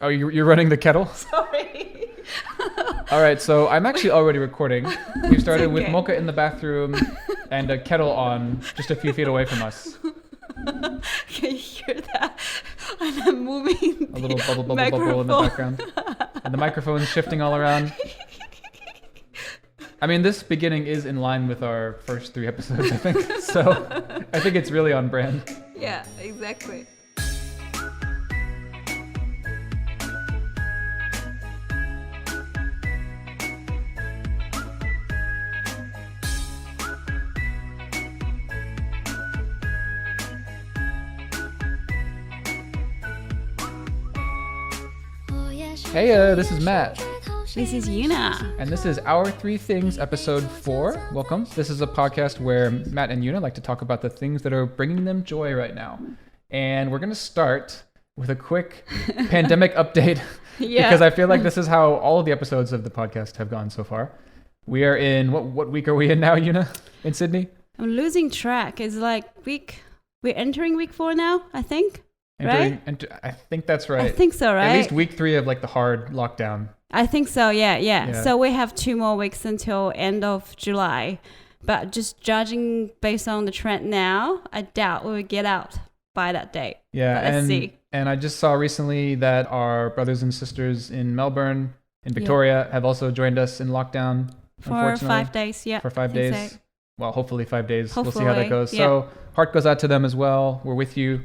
Oh, you're running the kettle? Sorry. All right, so I'm actually already recording. We started with Mocha in the bathroom and a kettle on just a few feet away from us. Can you hear that? And I'm moving a little bubble in the background. And the microphone's shifting all around. I mean, this beginning is in line with our first 3 episodes, I think. So I think it's really on brand. Yeah, exactly. Hey, this is Matt. This is Yuna. And this is Our 3 Things, episode 4. Welcome. This is a podcast where Matt and Yuna like to talk about the things that are bringing them joy right now. And we're going to start with a quick pandemic update because I feel like this is how all of the episodes of the podcast have gone so far. We are in, what week are we in now, Yuna, in Sydney? I'm losing track. It's like we're entering week 4 now, I think. Right? I think that's right. I think so, right? At least week 3 of like the hard lockdown. I think so, yeah. So we have 2 more weeks until end of July. But just judging based on the trend now, I doubt we will get out by that date. Yeah, but let's see. And I just saw recently that our brothers and sisters in Melbourne, in Victoria, have also joined us in lockdown. For 5 days, yeah. For 5 days. So. Well, hopefully 5 days. Hopefully, we'll see how that goes. Yeah. So heart goes out to them as well. We're with you.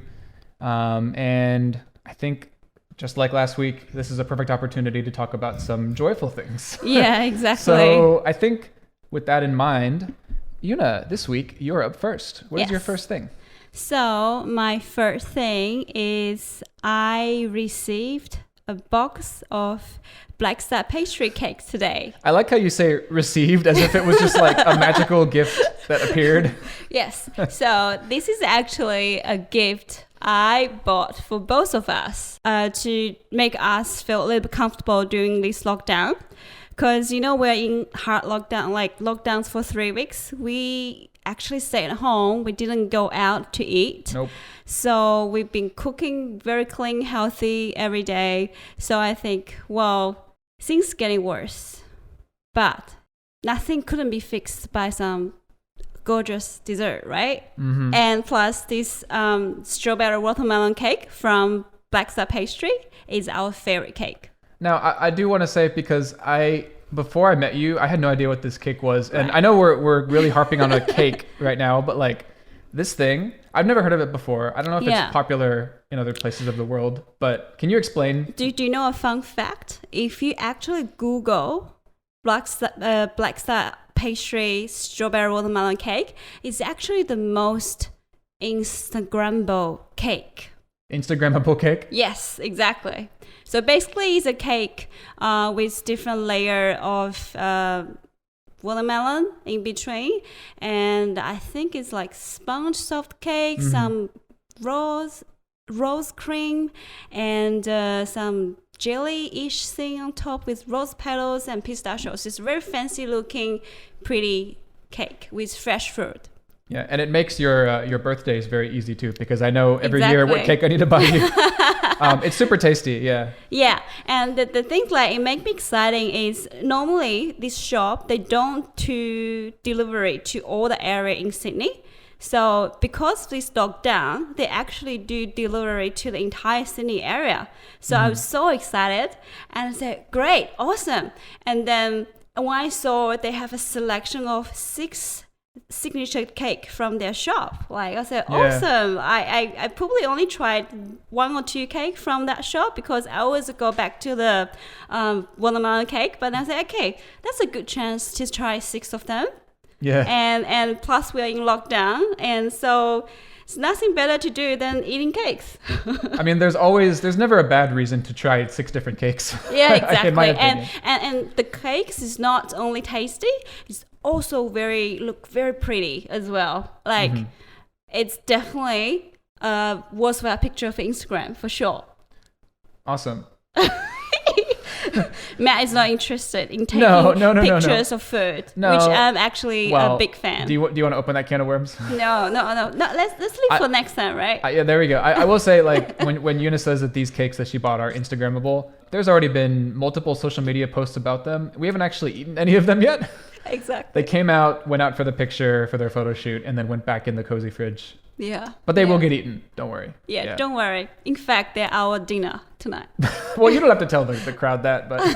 And I think just like last week, this is a perfect opportunity to talk about some joyful things. Yeah, exactly. So I think with that in mind, Yuna, this week, you're up first. What is your first thing? So my first thing is I received a box of black star pastry cake today. I like how you say received as if it was just like a magical gift that appeared. Yes. So this is actually a gift I bought for both of us to make us feel a little bit comfortable during this lockdown. Because, we're in hard lockdown, like lockdowns for 3 weeks. We actually stayed at home. We didn't go out to eat. Nope. So we've been cooking very clean, healthy every day. So I think, things getting worse. But nothing couldn't be fixed by some gorgeous dessert, right? Mm-hmm. And plus this strawberry watermelon cake from Black Star Pastry is our favorite cake. Now, I do want to say, because before I met you, I had no idea what this cake was. And I know we're really harping on a cake right now, but like this thing, I've never heard of it before. I don't know if it's popular in other places of the world, but can you explain? Do you know a fun fact? If you actually Google Black Star Pastry strawberry watermelon cake, it's actually the most Instagrammable cake. Instagrammable cake? Yes, exactly. So basically, it's a cake with different layer of watermelon in between, and I think it's like sponge soft cake, some rose cream, and some jelly-ish thing on top with rose petals and pistachios. It's a very fancy looking, pretty cake with fresh fruit. Yeah, and it makes your birthdays very easy too, because I know every year what cake I need to buy you. It's super tasty, yeah. Yeah, and the thing like it makes me exciting is normally this shop, they don't do delivery to all the area in Sydney. So because this lockdown, they actually do delivery to the entire Sydney area. So I was so excited and I said, great, awesome. And then when I saw they have a selection of 6 signature cake from their shop, like I said, awesome. I probably only tried 1 or 2 cake from that shop because I always go back to the watermelon cake. But I said, okay, that's a good chance to try 6 of them. Yeah. And plus we're in lockdown, and so it's nothing better to do than eating cakes. I mean, there's never a bad reason to try 6 different cakes. Yeah, exactly. In my opinion. And the cakes is not only tasty, it's also look very pretty as well. Like it's definitely worthwhile picture for Instagram for sure. Awesome. Matt is not interested in taking No. pictures of food, No. which I'm actually a big fan. Do you want to open that can of worms? No. Let's leave for next time, right? Yeah, there we go. I will say, like, when Yuna says that these cakes that she bought are Instagrammable, there's already been multiple social media posts about them. We haven't actually eaten any of them yet. Exactly. They went out for the picture for their photo shoot, and then went back in the cozy fridge. Yeah. But they will get eaten. Don't worry. Yeah, don't worry. In fact, they're our dinner tonight. Well, you don't have to tell the crowd that, but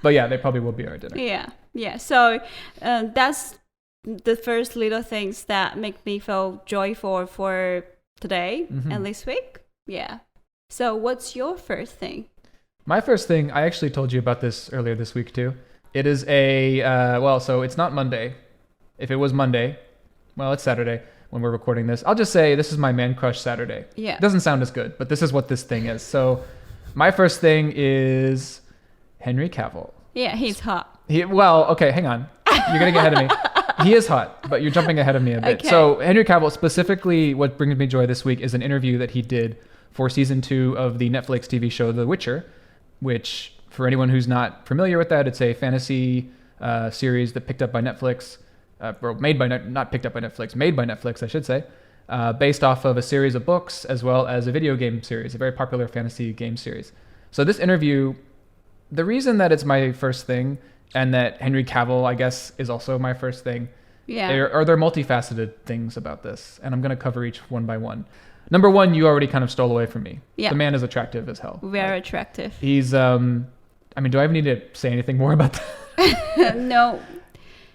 but yeah, they probably will be our dinner. Yeah. So that's the first little things that make me feel joyful for today and this week. Yeah. So what's your first thing? My first thing, I actually told you about this earlier this week too. It is so it's not Monday. If it was Monday, well, it's Saturday when we're recording this. I'll just say this is my man crush Saturday. Yeah. It doesn't sound as good, but this is what this thing is. So my first thing is Henry Cavill. Yeah, he's hot. Okay, hang on. You're going to get ahead of me. He is hot, but you're jumping ahead of me a bit. Okay. So Henry Cavill, specifically what brings me joy this week is an interview that he did for season 2 of the Netflix TV show The Witcher, which for anyone who's not familiar with that, it's a fantasy series that picked up by Netflix. Made by Netflix, I should say, based off of a series of books as well as a video game series, a very popular fantasy game series. So this interview, the reason that it's my first thing and that Henry Cavill, I guess, is also my first thing, there multifaceted things about this, and I'm going to cover each one by one. Number one, you already kind of stole away from me. Yeah. The man is attractive as hell. Very attractive. He's, do I even need to say anything more about that? No.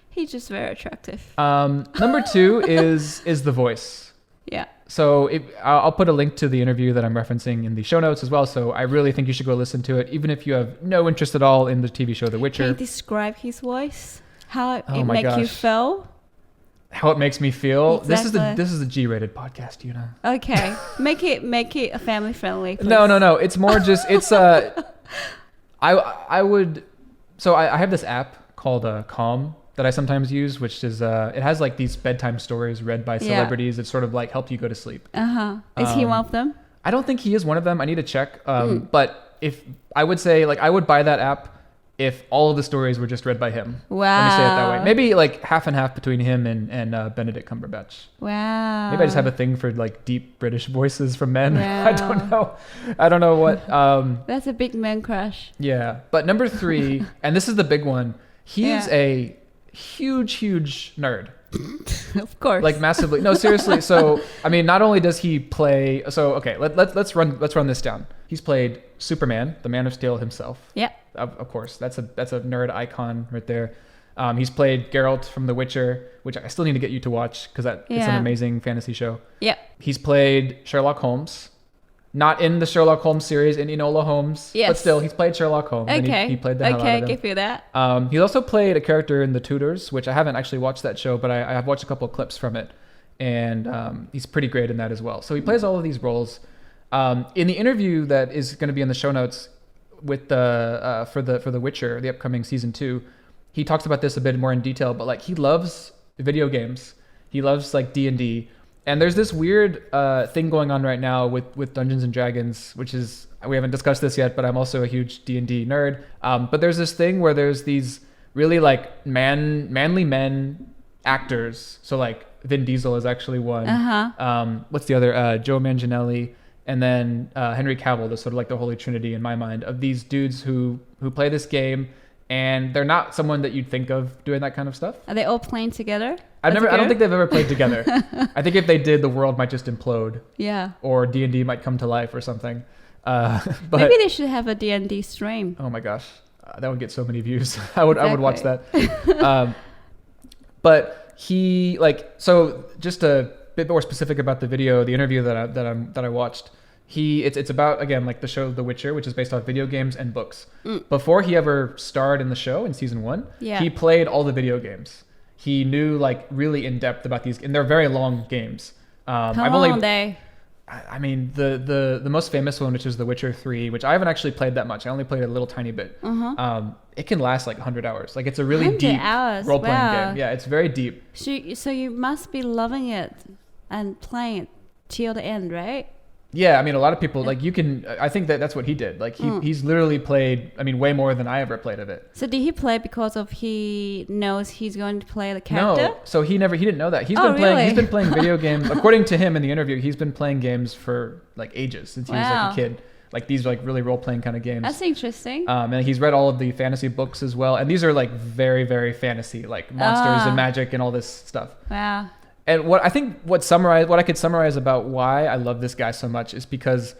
He's just very attractive. Number 2 is the voice. Yeah. So I'll put a link to the interview that I'm referencing in the show notes as well. So I really think you should go listen to it, even if you have no interest at all in the TV show The Witcher. Can you describe his voice? How it makes you feel? How it makes me feel. Exactly. This is a G-rated podcast, Yuna. Okay, make it a family friendly. Please. No. It's more just I would. So I have this app called Calm that I sometimes use, which is it has like these bedtime stories read by celebrities. It sort of like help you go to sleep. Is he one of them? I don't think he is one of them. I need to check. But if I would say, like, I would buy that app if all of the stories were just read by him. Wow. Let me say it that way. Maybe like half and half between him and Benedict Cumberbatch. Wow. Maybe I just have a thing for like deep British voices from men. Wow. I don't know what. That's a big man crush. Yeah. But number 3, and this is the big one. He is a huge nerd. Of course. Like massively. No, seriously. So, I mean, not only does he play, so okay, let's run this down. He's played Superman, the Man of Steel himself. Yeah. Of course. That's a nerd icon right there. He's played Geralt from The Witcher, which I still need to get you to watch because it's an amazing fantasy show. Yeah. He's played Sherlock Holmes. Not in the Sherlock Holmes series, in Enola Holmes. Yes. But still, he's played Sherlock Holmes. Okay. And he played the hell out of him. Okay, give you that. He's also played a character in The Tudors, which I haven't actually watched that show, but I have watched a couple of clips from it. And he's pretty great in that as well. So he plays all of these roles. In the interview that is going to be in the show notes with for The Witcher, the upcoming season 2, he talks about this a bit more in detail, but like he loves video games. He loves like D&D. And there's this weird thing going on right now with Dungeons and Dragons, which is, we haven't discussed this yet, but I'm also a huge D&D nerd. But there's this thing where there's these really like manly men actors. So like Vin Diesel is actually one. What's the other? Joe Manganiello, and then Henry Cavill. That's sort of like the holy trinity in my mind of these dudes who play this game, and they're not someone that you'd think of doing that kind of stuff. Are they all playing together? I don't think they've ever played together. I think if they did, the world might just implode. Yeah. Or D&D might come to life or something. But maybe they should have a D&D stream. Oh my gosh, that would get so many views. I would watch that. But he so just a bit more specific about the video, the interview that I watched. It's about, again, like the show The Witcher, which is based off video games and books. Before he ever starred in the show in season 1, he played all the video games. He knew like really in depth about these, and they're very long games. How long are they? I mean, the most famous one, which is The Witcher 3, which I haven't actually played that much. I only played a little tiny bit. It can last like 100 hours. Like it's a really deep role-playing game. Yeah, it's very deep. So you must be loving it and playing it till the end, right? Yeah, I mean, a lot of people, like, I think that's what he did. Like, he's literally played, I mean, way more than I ever played of it. So did he play because of he knows he's going to play the character? No, so he didn't know that. He's been playing video games. According to him in the interview, he's been playing games for, like, ages, since he was, like, a kid. Like, these, like, really role-playing kind of games. That's interesting. And he's read all of the fantasy books as well. And these are, like, very, very fantasy, like, monsters and magic and all this stuff. Wow. And what I could summarize about why I love this guy so much is because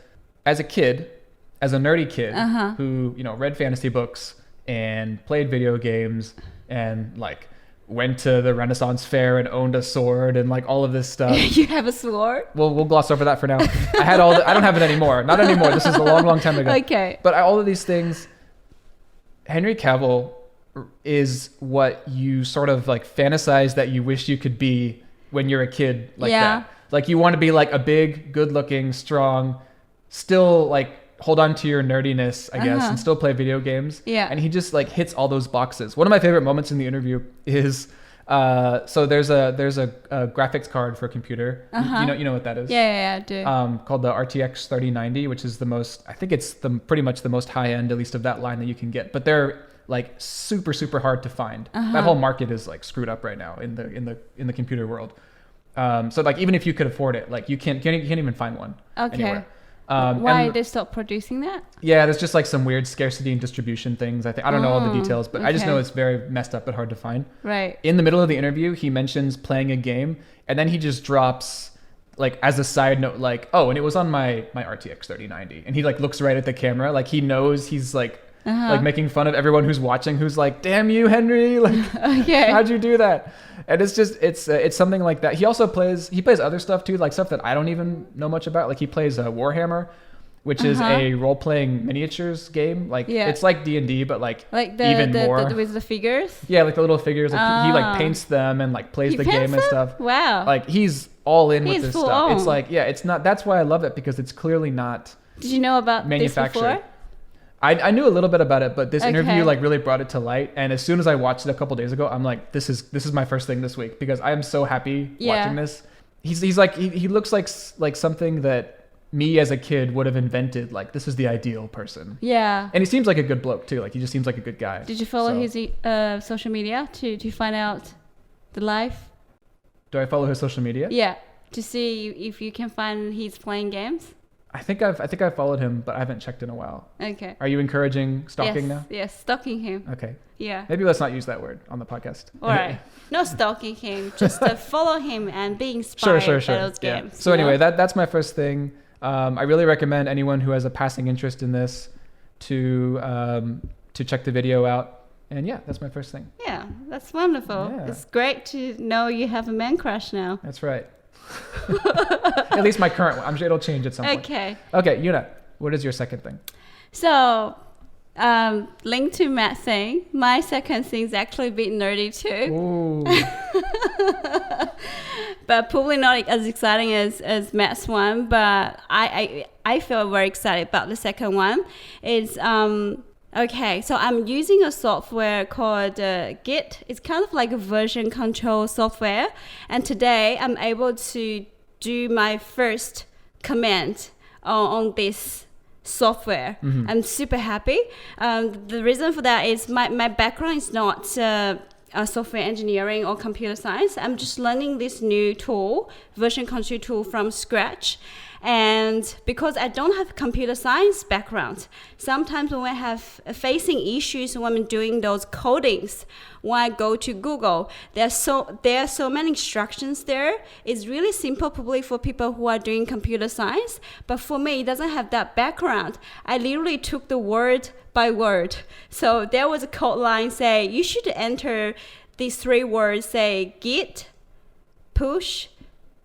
as a nerdy kid who, you know, read fantasy books and played video games and, like, went to the Renaissance Fair and owned a sword and, like, all of this stuff. You have a sword? Well, we'll gloss over that for now. I don't have it anymore. Not anymore. This is a long, long time ago. Okay. But all of these things, Henry Cavill is what you sort of, like, fantasize that you wish you could be when you're a kid, like that. Like, you want to be, like, a big, good-looking, strong, still, like, hold on to your nerdiness, I guess, and still play video games. Yeah. And he just, like, hits all those boxes. One of my favorite moments in the interview is, so there's a graphics card for a computer. You know what that is? Yeah, I do. Called the RTX 3090, which is I think it's pretty much the most high end, at least of that line, that you can get. But they're, like, super, super hard to find. That whole market is, like, screwed up right now in the computer world. So, like, even if you could afford it, like, you can't even find one anywhere. Why they stopped producing that? Yeah, there's just, like, some weird scarcity and distribution things. I don't know all the details, but I just know it's very messed up and hard to find. Right. In the middle of the interview, he mentions playing a game, and then he just drops, like, as a side note, like, oh, and it was on my RTX 3090, and he, like, looks right at the camera, like, he knows he's, like, like, making fun of everyone who's watching, who's like, damn you, Henry, like, how'd you do that? And it's just, it's something like that. He also plays other stuff too, like stuff that I don't even know much about. Like, he plays Warhammer, which is a role-playing miniatures game. Like, it's like D&D, but like even more. With the figures? Yeah, like the little figures. Like, he like paints them and, like, plays the game and stuff. Wow. Like, he's all in with this stuff. It's like, it's not, that's why I love it, because it's clearly not Did you know about manufactured. This before? I knew a little bit about it, but this interview, like, really brought it to light. And as soon as I watched it a couple days ago, I'm like, this is my first thing this week, because I am so happy watching this. He's like, he looks like something that me as a kid would have invented. Like, this is the ideal person. Yeah. And he seems like a good bloke too. Like, he just seems like a good guy. Did you follow his social media to find out the life? Do I follow his social media? Yeah, to see if you can find he's playing games. I think I've followed him, but I haven't checked in a while. Okay. Are you encouraging stalking now? Yes, stalking him. Okay. Yeah. Maybe let's not use that word on the podcast. All right. Not stalking him, just follow him and be inspired by those games. So anyway, that's my first thing. I really recommend anyone who has a passing interest in this to check the video out. And yeah, that's my first thing. Yeah, that's wonderful. Yeah. It's great to know you have a man crush now. That's right. At least my current one. I'm sure it'll change at some point. Okay, Yuna, what is your second thing? So, linked to Matt's thing, my second thing is actually a bit nerdy too. Ooh. But probably not as exciting as Matt's one, but I feel very excited about the second one. It's okay, so I'm using a software called Git. It's kind of like a version control software. And today I'm able to do my first command on this software. Mm-hmm. I'm super happy. The reason for that is my background is not software engineering or computer science. I'm just learning this new tool, version control tool, from scratch. And because I don't have a computer science background, sometimes when I have facing issues when I'm doing those codings, when I go to Google, there are so many instructions there. It's really simple probably for people who are doing computer science, but for me, it doesn't have that background. I literally took the word by word. So there was a code line say, you should enter these 3 words, say git, push,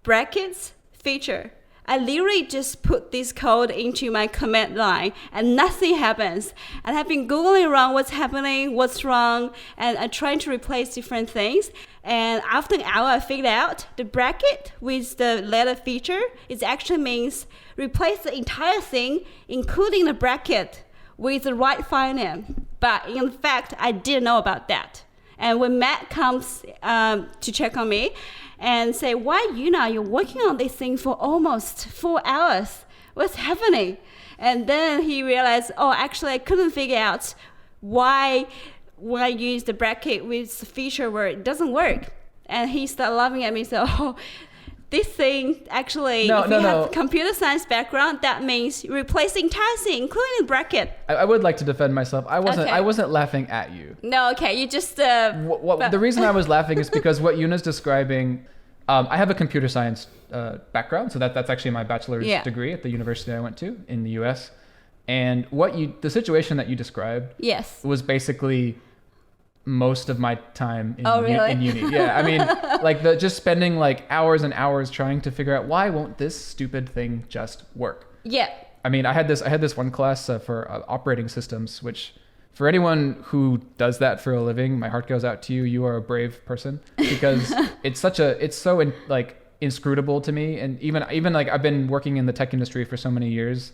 brackets, feature. I literally just put this code into my command line and nothing happens. And I've been Googling around what's happening, what's wrong, and I'm trying to replace different things. And after an hour, I figured out the bracket with the letter feature, it actually means replace the entire thing, including the bracket, with the right file name. But in fact, I didn't know about that. And when Matt comes to check on me and say, why, Yuna, you're working on this thing for almost 4 hours. what's happening? And then he realized, oh, actually I couldn't figure out why when I use the bracket with the feature where it doesn't work. And he started laughing at me. So, oh, this thing actually, if you have a computer science background, that means replacing entire thing, including bracket. I would like to defend myself. I wasn't laughing at you. No, okay, you just... the reason I was laughing is because what Yuna's describing, I have a computer science background, so that's actually my bachelor's degree at the university I went to in the US. And the situation that you described was basically most of my time in uni. Yeah, I mean, like just spending like hours and hours trying to figure out why won't this stupid thing just work. Yeah. I mean, I had this one class for operating systems, which for anyone who does that for a living, my heart goes out to you. You are a brave person, because it's so inscrutable to me. And even like I've been working in the tech industry for so many years,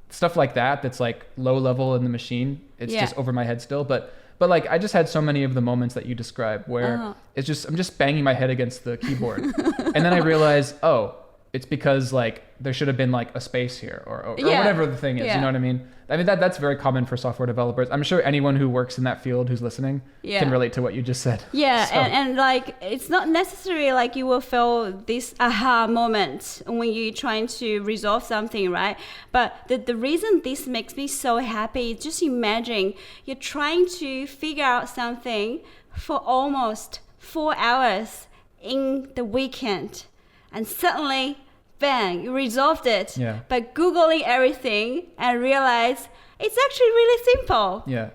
stuff like that's like low level in the machine. It's just over my head still, but like I just had so many of the moments that you described where I'm just banging my head against the keyboard. And then I realized, oh, it's because like there should have been like a space here or whatever the thing is. You know what I mean? I mean, that's very common for software developers. I'm sure anyone who works in that field who's listening can relate to what you just said. Yeah, so. and like it's not necessarily like you will feel this aha moment when you're trying to resolve something, right? But the reason this makes me so happy is just imagine you're trying to figure out something for almost 4 hours in the weekend, and suddenly bang, you resolved it by Googling everything and realize it's actually really simple. Yeah.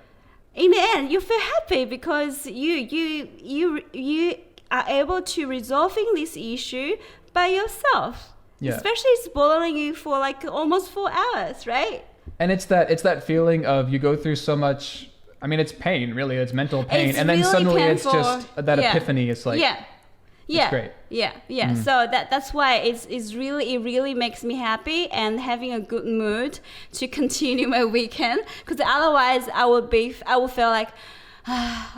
In the end, you feel happy because you are able to resolving this issue by yourself. Yeah. Especially it's bothering you for like almost 4 hours, right? And it's that feeling of you go through so much. I mean, it's pain, really. It's mental pain, and then really suddenly painful. It's just that epiphany. It's like it's great. Yeah. So that's why it really makes me happy and having a good mood to continue my weekend. Because otherwise, I will feel like,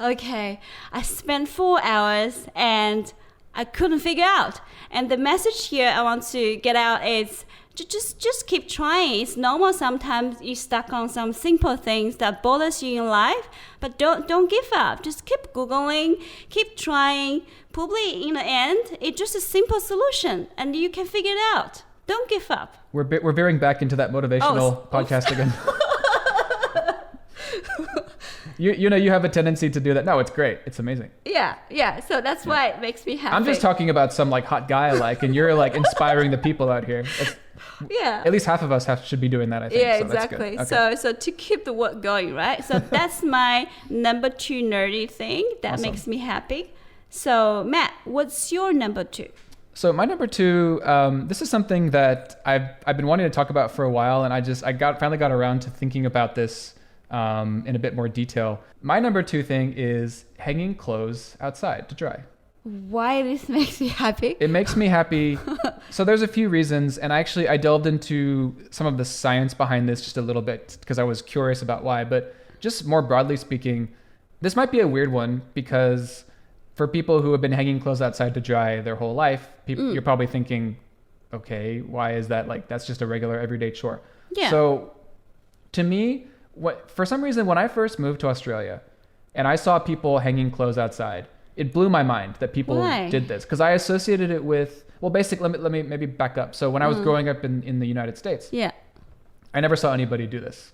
okay, I spent 4 hours and I couldn't figure out. And the message here I want to get out is just keep trying. It's normal sometimes you're stuck on some simple things that bothers you in life, but don't give up. Just keep Googling, keep trying. Probably in the end, it's just a simple solution and you can figure it out. Don't give up. We're veering back into that motivational podcast again. You know, you have a tendency to do that. No, it's great. It's amazing. Yeah. So that's why it makes me happy. I'm just talking about some like hot guy and you're like inspiring the people out here. At least half of us should be doing that, I think. Yeah, so exactly. That's good. Okay. So to keep the work going, right? So that's my number 2 nerdy thing that makes me happy. So Matt, what's your number 2? So my number 2, this is something that I've been wanting to talk about for a while, and I finally got around to thinking about this in a bit more detail. My number 2 thing is hanging clothes outside to dry. Why this makes you happy? It makes me happy. So there's a few reasons, and I delved into some of the science behind this just a little bit because I was curious about why. But just more broadly speaking, this might be a weird one because for people who have been hanging clothes outside to dry their whole life, you're probably thinking, okay, why is that? Like, that's just a regular everyday chore. Yeah. So to me, for some reason, when I first moved to Australia and I saw people hanging clothes outside, it blew my mind that people did this because I associated it with, well, basically, let me maybe back up. So when I was growing up in the United States, I never saw anybody do this.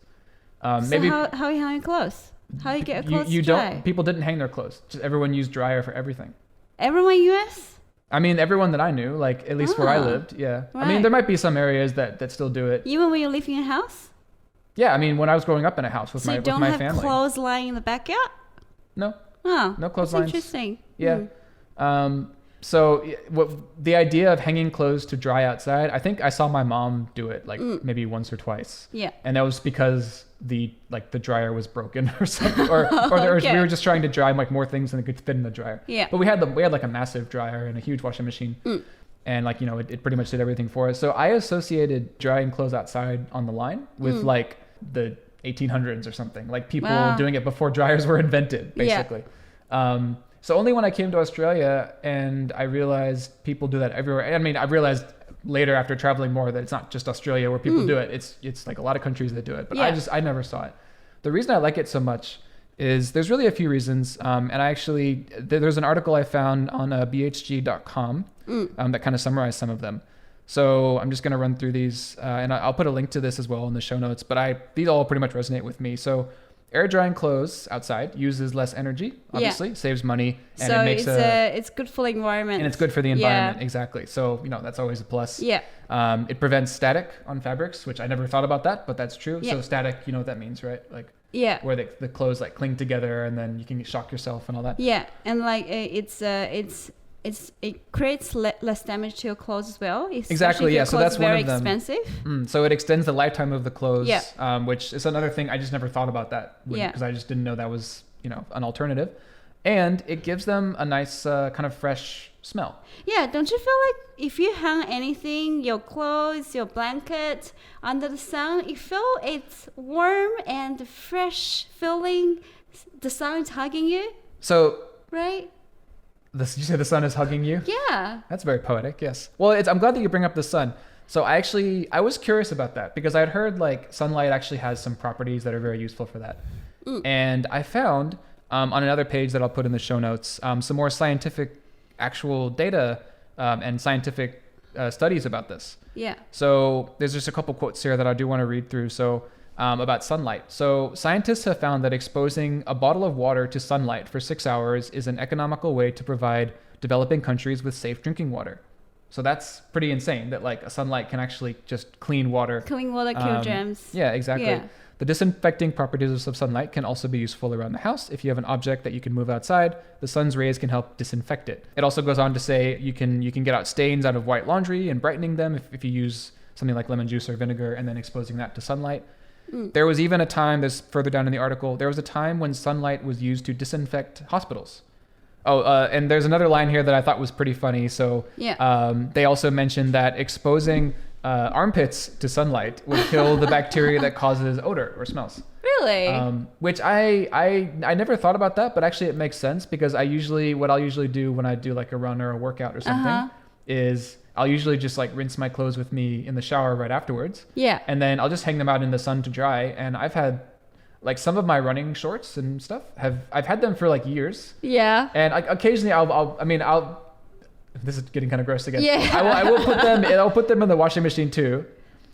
So maybe how are you hanging clothes? How do you get clothes you dry? Don't. People didn't hang their clothes. Just everyone used dryer for everything. Everyone US? I mean, everyone that I knew, like at least where I lived. Yeah. Right. I mean, there might be some areas that still do it. Even when you're living in a house? Yeah. I mean, when I was growing up in a house with my family. So you don't have clothes lying in the backyard? No. Oh, no clothes that's lines. Interesting. Yeah. So the idea of hanging clothes to dry outside, I think I saw my mom do it like maybe once or twice. Yeah. And that was because the dryer was broken or something, or we were just trying to dry like more things than it could fit in the dryer. Yeah. But we had like a massive dryer and a huge washing machine. And it pretty much did everything for us. So I associated drying clothes outside on the line with like the 1800s or something, like people doing it before dryers were invented, basically. Yeah. So only when I came to Australia and I realized people do that everywhere. I mean, I realized later after traveling more that it's not just Australia where people do it. It's like a lot of countries that do it, but I never saw it. The reason I like it so much is there's really a few reasons. And I actually, there's an article I found on bhg.com that kind of summarized some of them. So I'm just going to run through these, and I'll put a link to this as well in the show notes, but these all pretty much resonate with me. So air drying clothes outside uses less energy, obviously, saves money, and so it makes it's good for the environment. And it's good for the environment, exactly. So, that's always a plus. Yeah. It prevents static on fabrics, which I never thought about that, but that's true. So static, you know what that means, right? Like where the clothes like cling together and then you can shock yourself and all that. Yeah, and like it creates less damage to your clothes as well. Exactly, yeah. So that's one of them. Very expensive. So it extends the lifetime of the clothes, which is another thing I just never thought about that because I just didn't know that was an alternative. And it gives them a nice kind of fresh smell. Yeah, don't you feel like if you hang anything, your clothes, your blanket under the sun, you feel it's warm and fresh feeling. The sun is hugging you. So right. You say the sun is hugging you? Yeah. That's very poetic, yes. Well, I'm glad that you bring up the sun. So I was curious about that because I'd heard like sunlight actually has some properties that are very useful for that. And I found on another page that I'll put in the show notes, some more scientific actual data and scientific studies about this. Yeah. So there's just a couple quotes here that I do want to read through. So about sunlight. So scientists have found that exposing a bottle of water to sunlight for 6 hours is an economical way to provide developing countries with safe drinking water. So that's pretty insane that like a sunlight can actually just clean water. Clean water, kill germs. Yeah, exactly. Yeah. The disinfecting properties of sunlight can also be useful around the house. If you have an object that you can move outside, the sun's rays can help disinfect it. It also goes on to say you can get out stains out of white laundry and brightening them if you use something like lemon juice or vinegar and then exposing that to sunlight. There was even a time, there's further down in the article, there was a time when sunlight was used to disinfect hospitals. And there's another line here that I thought was pretty funny. So they also mentioned that exposing armpits to sunlight would kill the bacteria that causes odor or smells. Really? Which I never thought about that, but actually it makes sense because what I'll usually do when I do like a run or a workout or something is I'll usually just like rinse my clothes with me in the shower right afterwards. Yeah. And then I'll just hang them out in the sun to dry. And I've had like some of my running shorts and stuff I've had them for like years. Yeah. And occasionally I'll this is getting kind of gross again. Yeah. I'll put them in the washing machine too.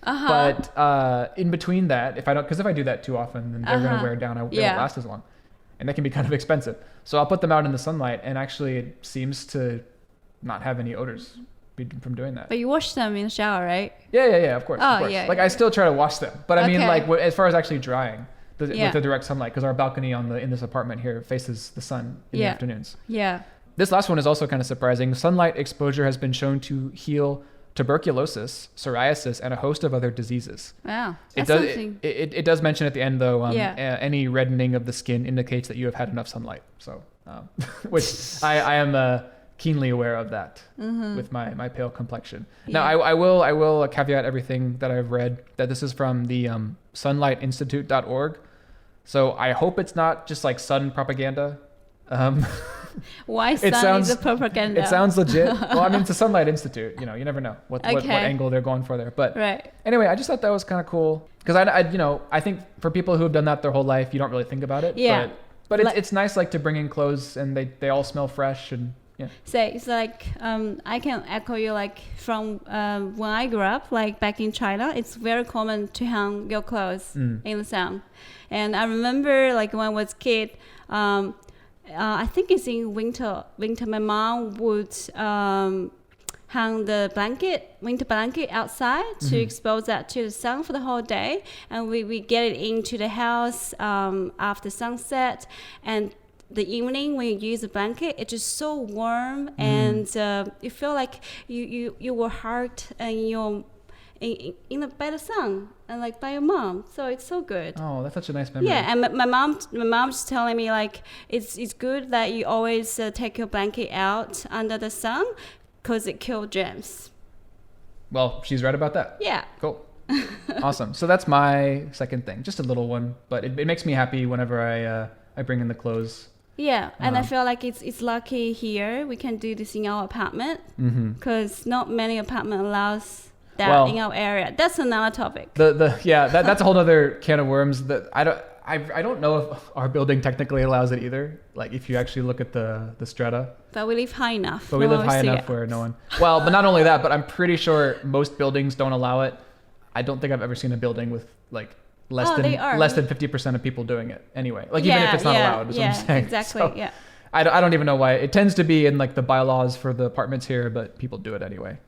But in between that, if I do that too often, then they're going to wear down. They won't last as long. And they can be kind of expensive. So I'll put them out in the sunlight and actually it seems to not have any odors from doing that. But you wash them in the shower, right? Yeah, of course. Yeah. Like I still try to wash them. But I mean like as far as actually drying with the direct sunlight, because our balcony in this apartment here faces the sun in the afternoons. Yeah. This last one is also kind of surprising. Sunlight exposure has been shown to heal tuberculosis, psoriasis, and a host of other diseases. Wow. It does mention at the end though, any reddening of the skin indicates that you have had enough sunlight. So, which I am keenly aware of that with my pale complexion. Yeah. Now I will caveat everything that I've read that this is from the sunlightinstitute.org. So I hope it's not just like sun propaganda. Why sun is a propaganda? It sounds legit. Well, I mean, it's a Sunlight Institute. You never know what angle they're going for there. But anyway, I just thought that was kind of cool because I think for people who have done that their whole life, you don't really think about it. Yeah. But it's nice like to bring in clothes and they all smell fresh and yeah. So it's like I can echo you like from when I grew up, like back in China, it's very common to hang your clothes in the sun. And I remember like when I was a kid. I think it's in winter. My mom would hang the winter blanket outside to expose that to the sun for the whole day. And we get it into the house after sunset. And the evening when you use the blanket, it's just so warm and you feel like you were hard and you're by the sun and like by your mom, so it's so good. Oh, that's such a nice memory. Yeah, and my mom's telling me like it's good that you always take your blanket out under the sun because it kills germs. Well, she's right about that. Yeah. Cool. Awesome. So that's my second thing, just a little one, but it makes me happy whenever I bring in the clothes Yeah, and I feel like it's lucky here we can do this in our apartment because not many apartment allows that in our area. That's another topic. That's a whole other can of worms. That I don't know if our building technically allows it either. Like if you actually look at the strata. But we live high enough. But we live high enough where no one. Well, but not only that, but I'm pretty sure most buildings don't allow it. I don't think I've ever seen a building with like less than 50% of people doing it anyway. Like even if it's not allowed, is what I'm saying. Exactly. So, I don't even know why. It tends to be in like the bylaws for the apartments here, but people do it anyway.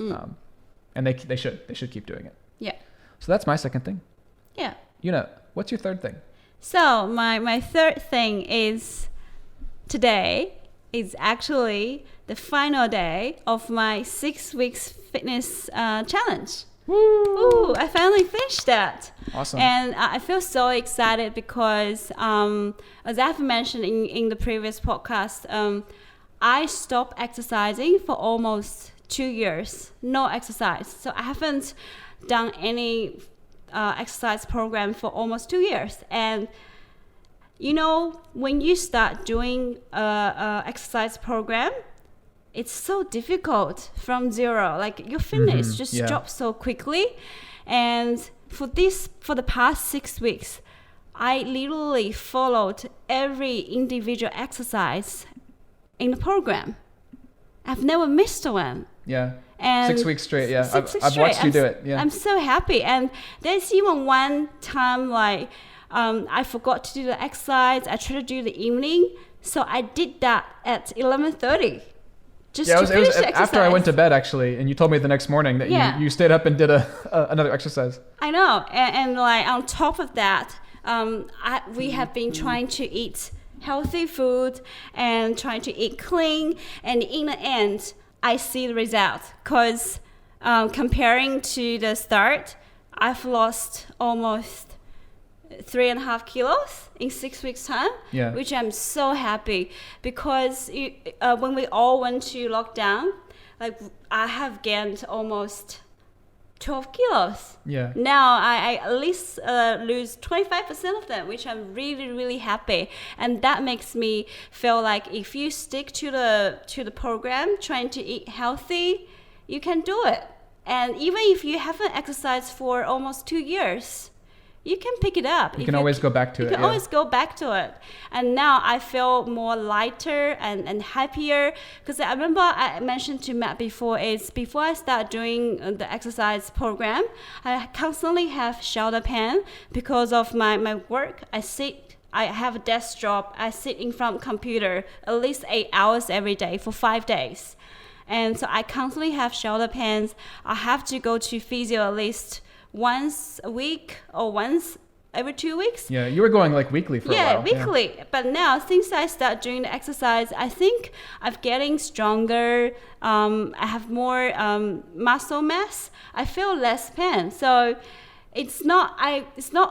And they should keep doing it. Yeah. So that's my second thing. Yeah. Yuna, what's your third thing? So my third thing is today is actually the final day of my 6 weeks fitness challenge. Woo! Ooh, I finally finished that. Awesome. And I feel so excited because, as I've mentioned in the previous podcast, I stopped exercising for almost 2 years. No exercise. So I haven't done any exercise program for almost 2 years. And you know, when you start doing a exercise program, it's so difficult from zero. Like your fitness just drops so quickly. And for the past 6 weeks, I literally followed every individual exercise in the program. I've never missed one. Yeah. And 6 weeks straight. Yeah. I've straight. watched you do it. Yeah. I'm so happy. And there's even one time like I forgot to do the exercise. I tried to do the evening. So I did that at 11:30. It was after I went to bed actually, and you told me the next morning that you stayed up and did another exercise. I know, and like on top of that, we have been trying to eat healthy food and trying to eat clean, and in the end, I see the result because comparing to the start, I've lost almost 3.5 kilos in 6 weeks time, which I'm so happy because when we all went to lockdown, like I have gained almost 12 kilos. Yeah. Now I at least lose 25% of them, which I'm really, really happy. And that makes me feel like if you stick to the program, trying to eat healthy, you can do it. And even if you haven't exercised for almost 2 years, you can pick it up. You can always go back to it. You can always go back to it. And now I feel more lighter and happier. Because I remember I mentioned to Matt before I start doing the exercise program, I constantly have shoulder pain because of my work. I have a desk job. I sit in front of a computer at least 8 hours every day for 5 days. And so I constantly have shoulder pains. I have to go to physio at least once a week or once every 2 weeks. Yeah, you were going like weekly for a while. Yeah, weekly. But now, since I start doing the exercise, I think I'm getting stronger. I have more muscle mass. I feel less pain. So it's not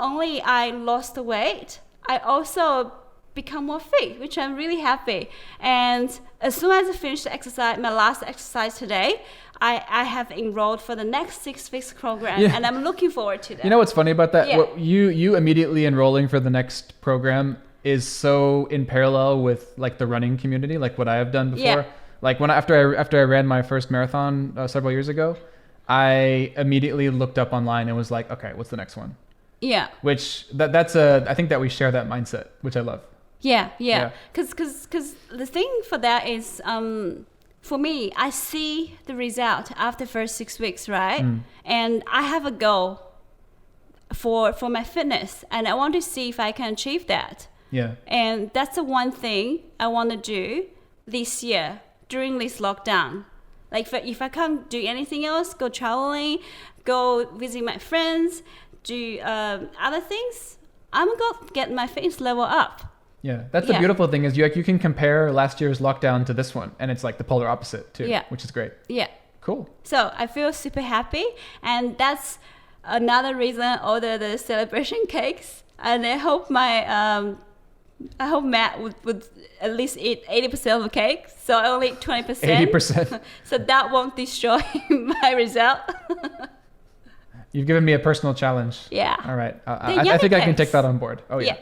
only I lost the weight, I also become more fit, which I'm really happy. And as soon as I finish the exercise, my last exercise today, I have enrolled for the next 6 weeks program, and I'm looking forward to that. You know what's funny about that? Yeah. You immediately enrolling for the next program is so in parallel with like the running community, like what I have done before. Yeah. Like after I ran my first marathon several years ago, I immediately looked up online and was like, okay, what's the next one? Yeah. Which I think that we share that mindset, which I love. Yeah. Because the thing for that is, for me, I see the result after first 6 weeks, right? And I have a goal for my fitness, and I want to see if I can achieve that. Yeah. And that's the one thing I want to do this year during this lockdown. Like if I can't do anything else, go traveling, go visit my friends, do other things, I'm going to get my fitness level up. Yeah, that's the beautiful thing is you can compare last year's lockdown to this one, and it's like the polar opposite too, which is great. Yeah. Cool. So I feel super happy, and that's another reason order the celebration cakes, and I hope Matt would at least eat 80% of the cake, so I only eat 20%. 80%. So that won't destroy my result. You've given me a personal challenge. Yeah. All right. I think I can take that on board. Oh yeah.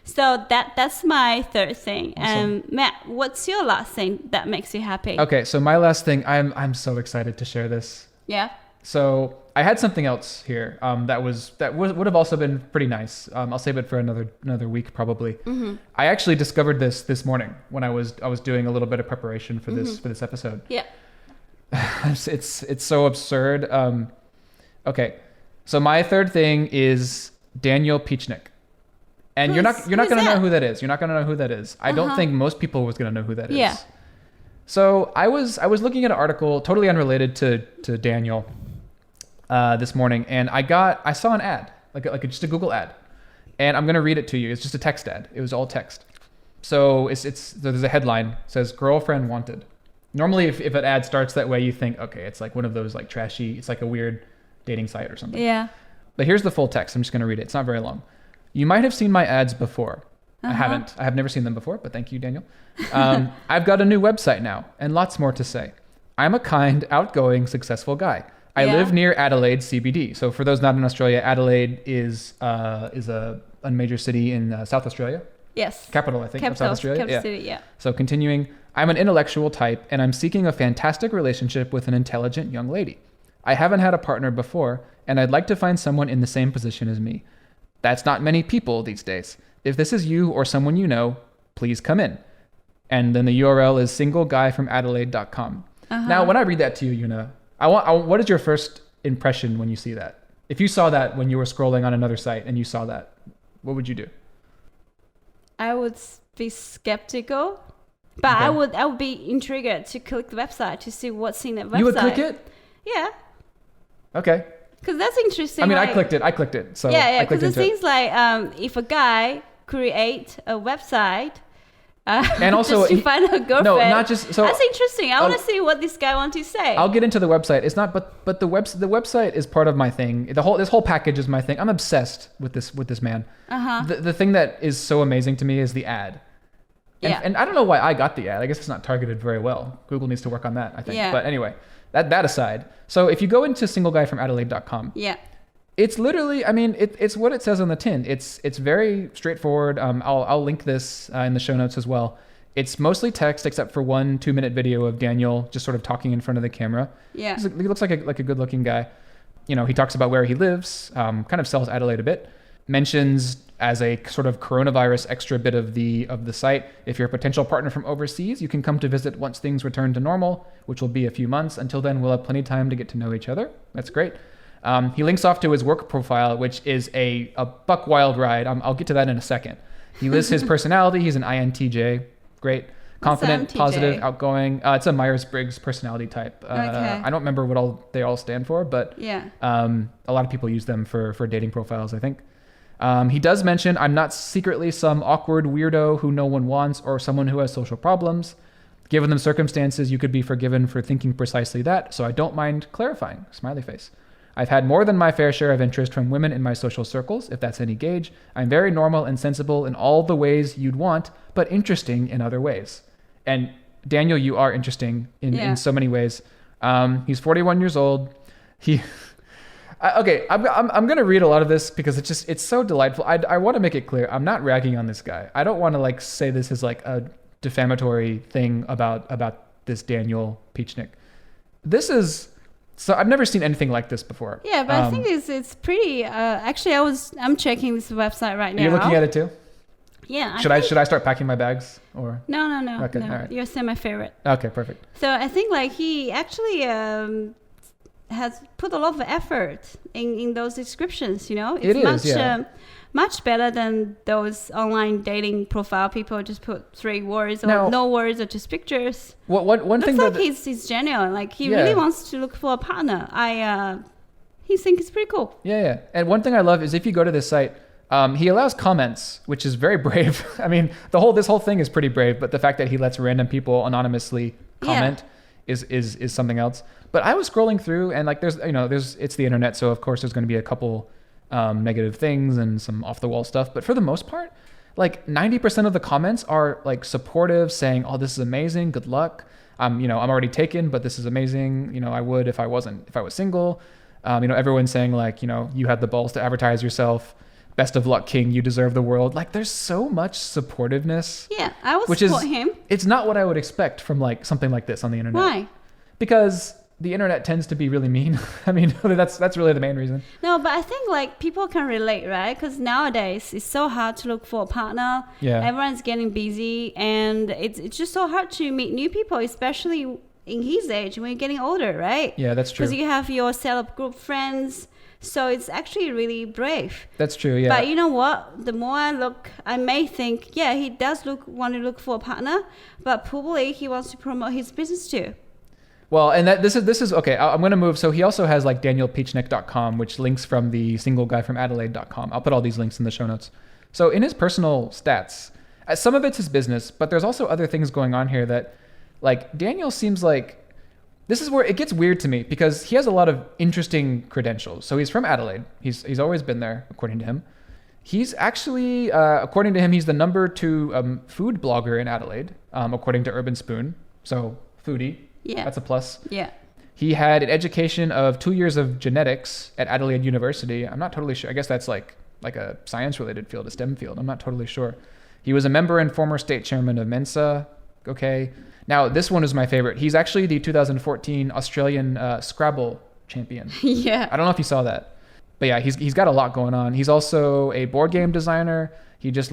So that's my third thing. Awesome. Matt, what's your last thing that makes you happy? Okay, so my last thing, I'm so excited to share this. Yeah. So I had something else here that would have also been pretty nice. I'll save it for another week probably. Mm-hmm. I actually discovered this morning when I was doing a little bit of preparation for this episode. Yeah. It's so absurd. Okay, so my third thing is Daniel Piechnik, and you're not gonna know who that is. You're not gonna know who that is. I don't think most people was gonna know who that is. Yeah. So I was looking at an article totally unrelated to Daniel this morning, and I saw an ad, like just a Google ad, and I'm gonna read it to you. It's just a text ad. It was all text. So there's a headline, it says "Girlfriend Wanted." Normally, if an ad starts that way, you think, okay, it's like one of those like trashy, it's like a weird dating site or something. Yeah. But here's the full text. I'm just gonna read it. It's not very long. You might have seen my ads before. I haven't. I have never seen them before, but thank you, Daniel. I've got a new website now and lots more to say. I'm a kind, outgoing, successful guy. I live near Adelaide CBD. So for those not in Australia, Adelaide is a major city in South Australia. Yes. Capital, I think, of South Australia. Capital city, yeah. So continuing, I'm an intellectual type and I'm seeking a fantastic relationship with an intelligent young lady. I haven't had a partner before and I'd like to find someone in the same position as me. That's not many people these days. If this is you or someone you know, please come in. And then the URL is singleguyfromadelaide.com. Now, when I read that to you, Yuna, what is your first impression when you see that? If you saw that when you were scrolling on another site and you saw that, what would you do? I would be skeptical, but Okay. I would be intrigued to click the website to see what's in that website. You would click it? Yeah, Okay. because that's interesting. I mean, like, I clicked it. So yeah, I clicked because it into it. seems like if a guy create a website And also, just to find a girlfriend, no, not just so. that's interesting. I want to see what this guy wants to say. I'll get into the website. It's not, but the website is part of my thing. This whole package is my thing. I'm obsessed with this man. The thing that is so amazing to me is the ad. And I don't know why I got the ad. I guess it's not targeted very well. Google needs to work on that, I think. Yeah. But anyway, that aside. So if you go into singleguyfromadelaide.com, yeah. it's literally, I mean, it's what it says on the tin. It's very straightforward. I'll link this in the show notes as well. It's mostly text except for 1 2-minute video of Daniel just sort of talking in front of the camera. Yeah. He looks like a good looking guy. You know, he talks about where he lives, kind of sells Adelaide a bit, mentions as a sort of coronavirus extra bit of the site, if you're a potential partner from overseas, you can come to visit once things return to normal, which will be a few months. Until then, we'll have plenty of time to get to know each other. That's great. He links off to his work profile, which is a buck wild ride. I'll get to that in a second. He lists his personality. He's an INTJ. Great. Confident, INTJ? positive, outgoing. It's a Myers-Briggs personality type. Okay. I don't remember what they all stand for, but Yeah. a lot of people use them for dating profiles, I think. He does mention, I'm not secretly some awkward weirdo who no one wants or someone who has social problems. Given the circumstances, you could be forgiven for thinking precisely that, so I don't mind clarifying. Smiley face. I've had more than my fair share of interest from women in my social circles, if that's any gauge. I'm very normal and sensible in all the ways you'd want, but interesting in other ways. And Daniel, you are interesting in so many ways. He's 41 years old. Okay, I'm going to read a lot of this because it's so delightful. I want to make it clear. I'm not ragging on this guy. I don't want to like say this is like a defamatory thing about this Daniel Piechnik. So I've never seen anything like this before. Yeah, but I think it's pretty. Actually, I'm checking this website right now. You're looking at it too? Yeah. Should I start packing my bags or? No. Okay, no. all right. You're still my favorite. Okay, perfect. So I think like he actually has put a lot of effort in those descriptions. You know, it's much better than those online dating profile. People just put 3 words or no words or just pictures. One thing looks like he's genuine. Like he really wants to look for a partner. He thinks it's pretty cool. Yeah. And one thing I love is if you go to this site, he allows comments, which is very brave. I mean, this whole thing is pretty brave, but the fact that he lets random people anonymously comment is something else. But I was scrolling through and like it's the internet, so of course there's going to be a couple negative things and some off the wall stuff. But for the most part, like 90% of the comments are like supportive, saying, "Oh, this is amazing. Good luck. I'm already taken, but this is amazing. I would if I was single." Everyone's saying like, you had the balls to advertise yourself. best of luck, king, you deserve the world. Like, there's so much supportiveness. Yeah, I would support him. It's not what I would expect from like something like this on the internet. Why? Because the internet tends to be really mean. I mean, that's really the main reason. No, but I think like people can relate, right? Because nowadays it's so hard to look for a partner. Yeah. Everyone's getting busy, and it's just so hard to meet new people, especially in his age when you're getting older, right? Yeah, that's true. Because you have your set of group friends. So it's actually really brave. That's true, yeah. But you know what? The more I look, I may think, yeah, he does want to look for a partner, but probably he wants to promote his business too. Well, and this is okay. I'm going to move. So he also has like danielpeachnik.com, which links from the singleguyfromadelaide.com. I'll put all these links in the show notes. So in his personal stats, some of it's his business, but there's also other things going on here that, like, Daniel seems like, this is where it gets weird to me because he has a lot of interesting credentials. So he's from Adelaide. He's always been there, according to him. He's actually, according to him, he's the number 2 food blogger in Adelaide, according to Urban Spoon. So foodie. Yeah. That's a plus. Yeah. He had an education of 2 years of genetics at Adelaide University. I'm not totally sure. I guess that's like a science-related field, a STEM field. I'm not totally sure. He was a member and former state chairman of Mensa. Okay. Now, this one is my favorite. He's actually the 2014 Australian Scrabble champion. Yeah. I don't know if you saw that. But yeah, he's got a lot going on. He's also a board game designer. He just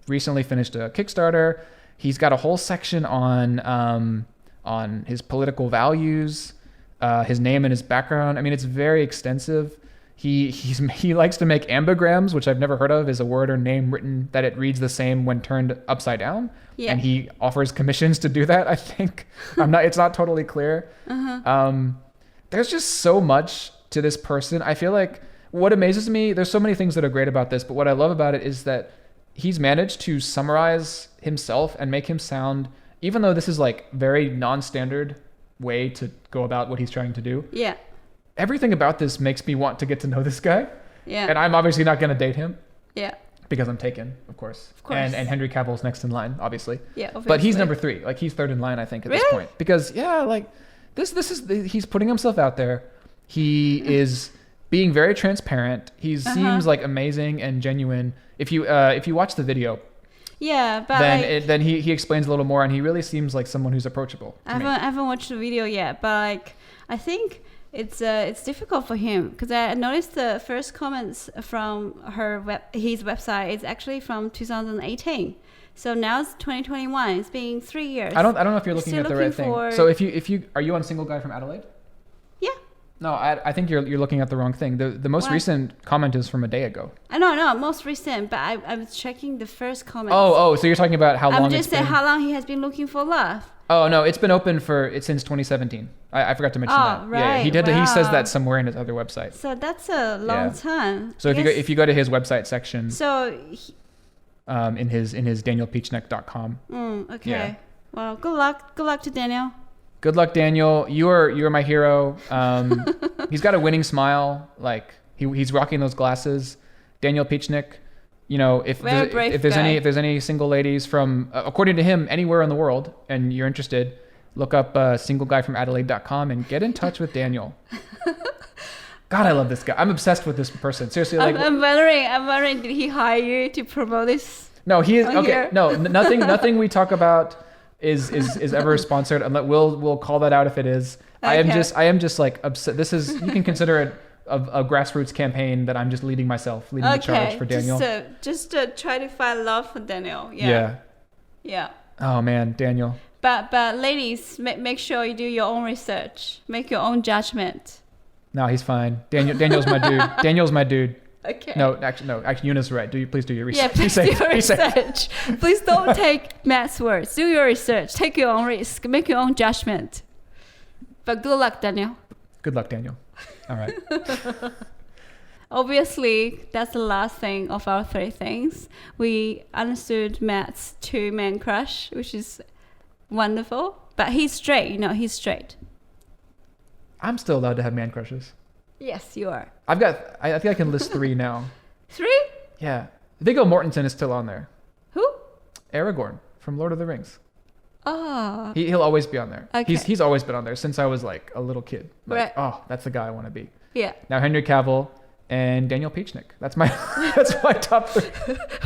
recently finished a Kickstarter. He's got a whole section on his political values, his name and his background. I mean, it's very extensive. He likes to make ambigrams, which I've never heard of, is a word or name written that it reads the same when turned upside down. Yeah. And he offers commissions to do that, I think. It's not totally clear. Uh-huh. There's just so much to this person. I feel like what amazes me, there's so many things that are great about this, but what I love about it is that he's managed to summarize himself and make him sound, even though this is like very non-standard way to go about what he's trying to do. Yeah. Everything about this makes me want to get to know this guy. Yeah. And I'm obviously not going to date him. Yeah. Because I'm taken, of course. Of course. And Henry Cavill's next in line, obviously. Yeah, obviously. But he's number 3. Like, he's third in line, I think, at this point. Because, yeah, like, he's putting himself out there. He is being very transparent. He seems like amazing and genuine. If you watch the video, yeah, but then he explains a little more, and he really seems like someone who's approachable. I haven't watched the video yet, but like I think it's difficult for him because I noticed the first comments from his website is actually from 2018. So now it's 2021. It's been 3 years. I don't know if you're looking at the right thing. So if you are you on Single Guy from Adelaide? Yeah. No, I think you're looking at the wrong thing. The most recent comment is from a day ago. No, most recent, but I was checking the first comment. Oh, so you're talking about how long I'm just saying how long he has been looking for love. Oh, no, it's been open since 2017. I forgot to mention that. Right. Yeah, he says that somewhere in his other website. So that's a long time. So if you go to his website section. So in his danielpeachnik.com. Okay. Yeah. Well, good luck to Daniel. Good luck, Daniel. You're my hero. He's got a winning smile. Like he's rocking those glasses. Daniel Peachnik. You know, if there's any single ladies from, according to him, anywhere in the world, and you're interested, look up singleguyfromadelaide.com and get in touch with Daniel. God, I love this guy. I'm obsessed with this person. Seriously, like I'm wondering, did he hire you to promote this? No, he is okay. Here? No, nothing we talk about is ever sponsored. We'll call that out if it is. Okay. I am just like upset. This is, you can consider it a grassroots campaign that I'm just leading the charge for Daniel. Just to try to find love for Daniel. Yeah. Oh man, Daniel. But ladies, make sure you do your own research. Make your own judgment. No, he's fine. Daniel's my dude. Daniel's my dude. Okay. No, actually, Yuna's right. Please do your research. Yeah, please do your research. Please don't take Matt's words. Do your research. Take your own risk. Make your own judgment. But good luck, Daniel. Good luck, Daniel. All right. Obviously, that's the last thing of our 3 things. We understood Matt's 2-man crush, which is wonderful. But he's straight. He's straight. I'm still allowed to have man crushes. Yes, you are. I think I can list 3 now. 3? Yeah. Viggo Mortensen is still on there. Who? Aragorn from Lord of the Rings. Oh. He'll always be on there. Okay. He's always been on there since I was like a little kid. Like, right. Oh, that's the guy I want to be. Yeah. Now Henry Cavill and Daniel Peachnik. That's my top 3.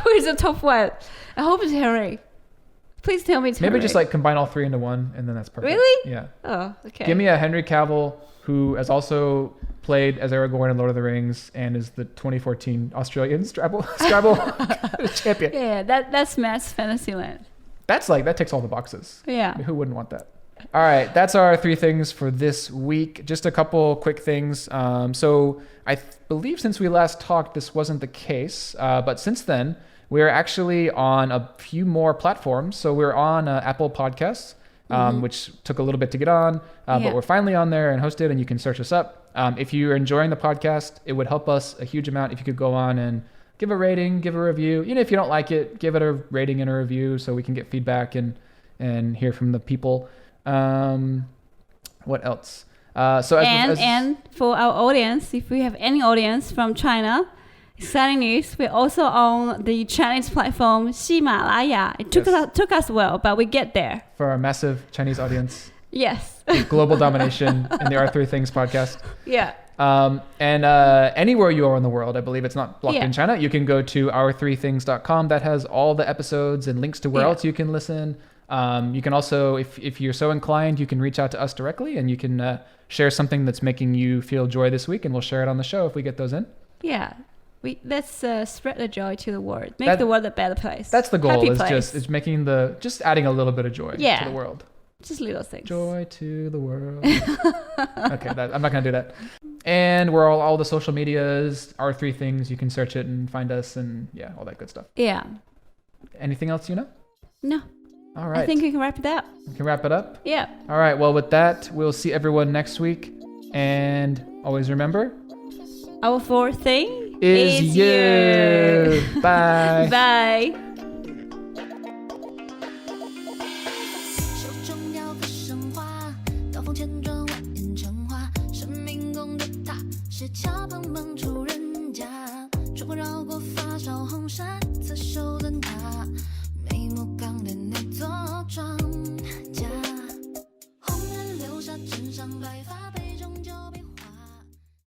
Who is the top one? I hope it's Harry. Please tell me it's Maybe Harry. just like combine all 3 into one, and then that's perfect. Really? Yeah. Oh, okay. Give me a Henry Cavill who has also played as Aragorn in Lord of the Rings and is the 2014 Australian Scrabble champion. Yeah, that's Matt's Fantasyland. That ticks all the boxes. Yeah. Who wouldn't want that? All right, that's our 3 things for this week. Just a couple quick things. So I believe since we last talked, this wasn't the case. But since then, we're actually on a few more platforms. So we're on Apple Podcasts, which took a little bit to get on. But we're finally on there and hosted, and you can search us up. If you're enjoying the podcast, it would help us a huge amount if you could go on and give a rating, give a review. Even if you don't like it, give it a rating and a review so we can get feedback and hear from the people. What else? And for our audience, if we have any audience from China, exciting news, we're also on the Chinese platform 喜马拉雅. It took us a while, but we get there. For our massive Chinese audience. Yes. Global domination in the R3 Things podcast. Yeah. And anywhere you are in the world, I believe it's not blocked in China, you can go to our3things.com. That has all the episodes and links to where else you can listen. You can also, if you're so inclined, you can reach out to us directly and you can share something that's making you feel joy this week, and we'll share it on the show if we get those in. Yeah. Let's spread the joy to the world. Make the world a better place. That's the goal. Happy is place. just making just adding a little bit of joy to the world. Just little things. Joy to the world. Okay, I'm not gonna do that. And we're all the social medias, R3 Things. You can search it and find us, and all that good stuff. Yeah. Anything else, Yuna? No. All right. I think we can wrap it up. We can wrap it up? Yeah. All right. Well, with that, we'll see everyone next week. And always remember, our 4th thing is you. Bye. Bye. 手中要歌声化，刀锋千转蜿蜒成花，生命中的他是桥旁梦出人家，春风绕过发梢红纱，刺绣灯塔，眉目刚烈内座。